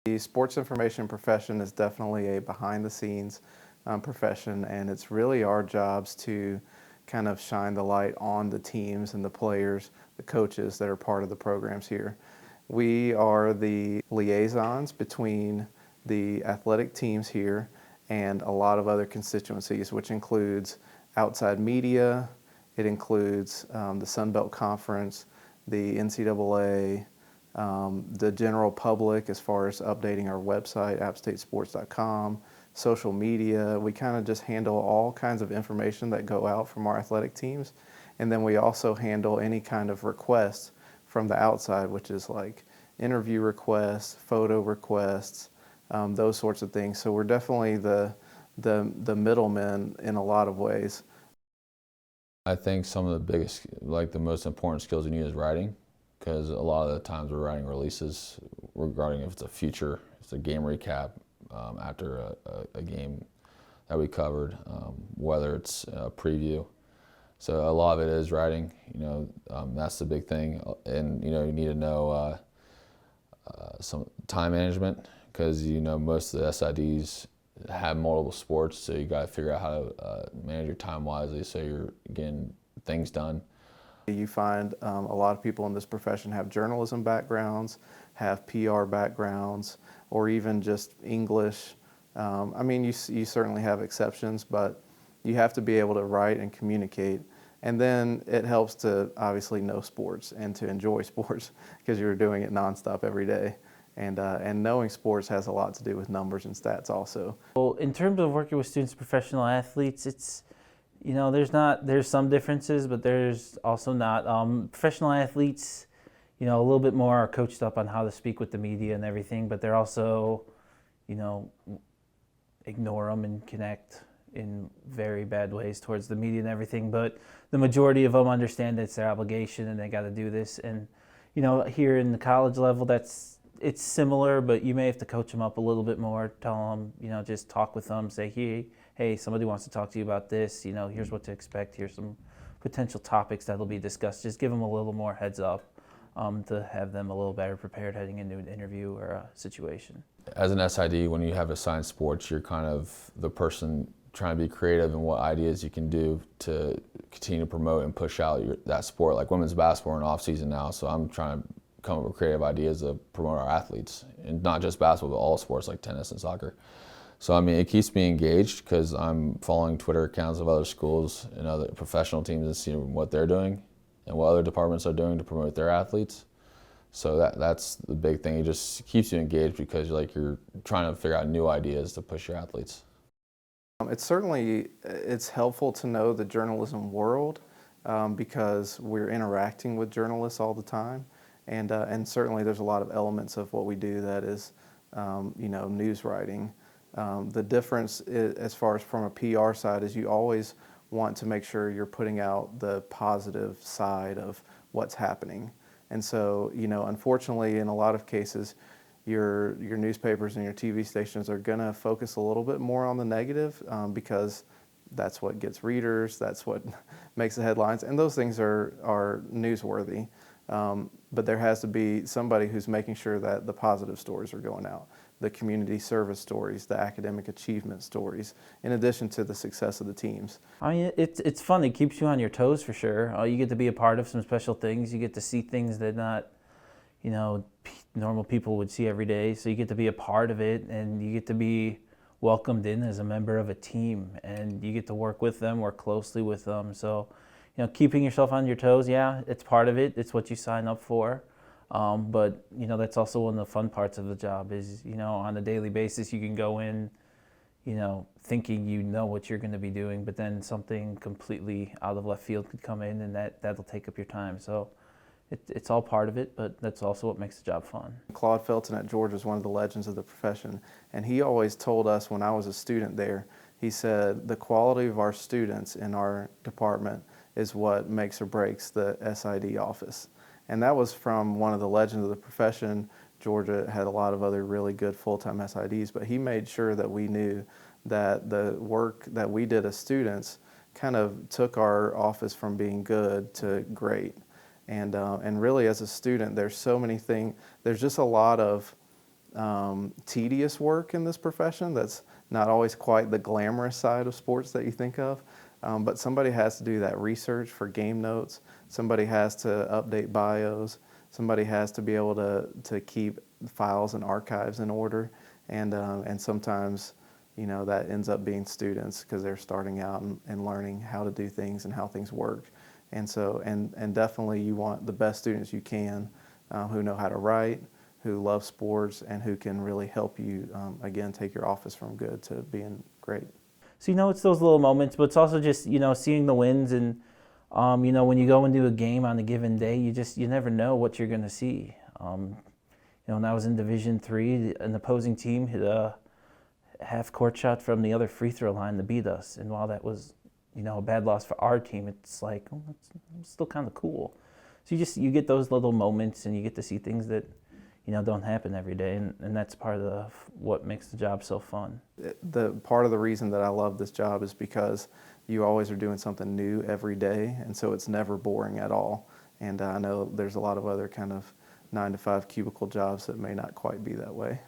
The sports information profession is definitely a behind-the-scenes profession, and it's really our jobs to kind of shine the light on the teams and the players, the coaches that are part of the programs here. We are the liaisons between the athletic teams here and a lot of other constituencies, which includes outside media, it includes the Sun Belt Conference, the NCAA, the general public as far as updating our website, appstatesports.com, social media. We kind of just handle all kinds of information that go out from our athletic teams. And then we also handle any kind of requests from the outside, which is like interview requests, photo requests, those sorts of things. So we're definitely the middlemen in a lot of ways. I think some of the biggest, like the most important skills you need is writing, because a lot of the times we're writing releases regarding if it's a future, it's a game recap after a game that we covered, whether it's a preview. So a lot of it is writing, that's the big thing. And, you need to know some time management, because, most of the SIDs have multiple sports, so you got to figure out how to manage your time wisely so you're getting things done. You find a lot of people in this profession have journalism backgrounds, have PR backgrounds, or even just English. I mean, you certainly have exceptions, but you have to be able to write and communicate. And then it helps to obviously know sports and to enjoy sports because you're doing it nonstop every day. And knowing sports has a lot to do with numbers and stats also. Well, in terms of working with students, professional athletes, it's, there's some differences, but there's also not. Professional athletes, a little bit more are coached up on how to speak with the media and everything, but they're also, ignore them and connect in very bad ways towards the media and everything. But the majority of them understand that it's their obligation and they got to do this. And, here in the college level, it's similar, but you may have to coach them up a little bit more, tell them, just talk with them, say, hey, somebody wants to talk to you about this, here's what to expect, here's some potential topics that'll be discussed. Just give them a little more heads up to have them a little better prepared heading into an interview or a situation. As an SID, when you have assigned sports, you're kind of the person trying to be creative in what ideas you can do to continue to promote and push out that sport. Like women's basketball in off season now, so I'm trying to come up with creative ideas to promote our athletes, and not just basketball, but all sports like tennis and soccer. So I mean, it keeps me engaged because I'm following Twitter accounts of other schools and other professional teams and seeing what they're doing and what other departments are doing to promote their athletes. So that's the big thing. It just keeps you engaged because you're trying to figure out new ideas to push your athletes. It's helpful to know the journalism world because we're interacting with journalists all the time. And certainly there's a lot of elements of what we do that is, news writing. The difference as far as from a PR side is you always want to make sure you're putting out the positive side of what's happening. And so, unfortunately, in a lot of cases, your newspapers and your TV stations are going to focus a little bit more on the negative because that's what gets readers, that's what makes the headlines, and those things are newsworthy. But there has to be somebody who's making sure that the positive stories are going out, the community service stories, the academic achievement stories, in addition to the success of the teams. I mean, it's fun. It keeps you on your toes for sure. You get to be a part of some special things. You get to see things that not, normal people would see every day. So you get to be a part of it, and you get to be welcomed in as a member of a team, and you get to work with them, work closely with them. So, keeping yourself on your toes, yeah, it's part of it. It's what you sign up for. But, that's also one of the fun parts of the job is, on a daily basis, you can go in, thinking you know what you're going to be doing, but then something completely out of left field could come in and that'll take up your time. So it's all part of it, but that's also what makes the job fun. Claude Felton at Georgia is one of the legends of the profession, and he always told us when I was a student there, he said, the quality of our students in our department is what makes or breaks the SID office. And that was from one of the legends of the profession. Georgia had a lot of other really good full-time SIDs, but he made sure that we knew that the work that we did as students kind of took our office from being good to great. And really as a student, there's so many things, there's just a lot of tedious work in this profession. That's not always quite the glamorous side of sports that you think of. But somebody has to do that research for game notes. Somebody has to update bios. Somebody has to be able to keep files and archives in order. And sometimes, you know, that ends up being students because they're starting out and learning how to do things and how things work. And so, and definitely you want the best students you can who know how to write, who love sports, and who can really help you, again, take your office from good to being great. So, you know, it's those little moments, but it's also just, you know, seeing the wins and, you know, when you go into a game on a given day, you never know what you're going to see. You know, when I was in Division III, an opposing team hit a half-court shot from the other free throw line to beat us. And while that was, you know, a bad loss for our team, it's like, oh, it's still kind of cool. So you get those little moments and you get to see things that, you know, don't happen every day, and that's part of what makes the job so fun. The part of the reason that I love this job is because you always are doing something new every day, and so it's never boring at all. And I know there's a lot of other kind of 9-to-5 cubicle jobs that may not quite be that way.